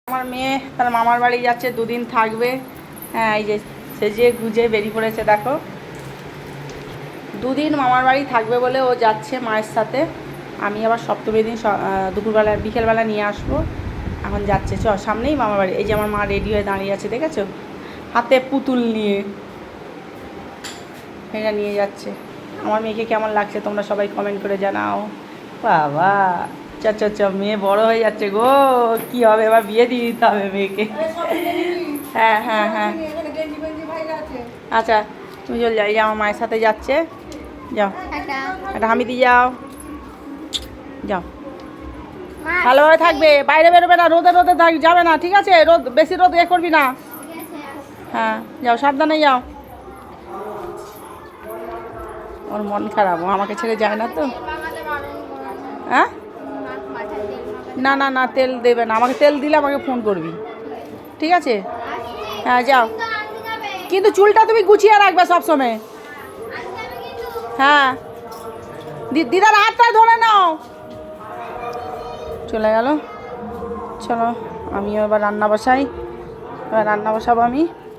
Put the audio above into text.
আমার মেয়ে তার মামার বাড়ি যাচ্ছে, 2 দিন থাকবে। হ্যাঁ, এই যে সেজে গুজে বেরিয়ে পড়েছে দেখো। 2 দিন মামার বাড়ি থাকবে বলে ও যাচ্ছে মায়ের সাথে। আমি আবার সপ্তমীর দিন দুপুরবেলা বিকেলবেলা নিয়ে আসবো। এখন যাচ্ছে, সামনেই মামার বাড়ি। এই যে আমার মা রেডি হয়ে দাঁড়িয়ে আছে, দেখেছো? হাতে পুতুল নিয়ে এটা নিয়ে যাচ্ছে। আমার মেয়েকে কেমন লাগছে তোমরা সবাই কমেন্ট করে জানাও। বাবা, চ মেয়ে বড় হয়ে যাচ্ছে গো। কি হবে, এবার বিয়ে দিয়ে দিতে হবে মেয়েকে। হ্যাঁ হ্যাঁ হ্যাঁ, আচ্ছা তুমি চলে যাও। এই যে আমার মায়ের সাথে যাচ্ছে, যাও একটা হামি দিয়ে যাও। যাও, ভালোভাবে থাকবে, বাইরে বেরোবে না, রোদে রোদে যাবে না, ঠিক আছে? রোদ বেশি রোদ করবি না। হ্যাঁ যাও, সাবধানে যাও। ওর মন খারাপ, ও আমাকে ছেড়ে যায় না তো। হ্যাঁ, না না না, তেল দেবে না। আমাকে তেল দিলে আমাকে ফোন করবি, ঠিক আছে? হ্যাঁ যাও, কিন্তু চুলটা তুমি গুছিয়ে রাখবে সবসময়। হ্যাঁ, দিদার হাতটা ধরে নাও। চলে গেল। চলো আমিও এবার রান্না বসাই। এবার রান্না বসাবো আমি।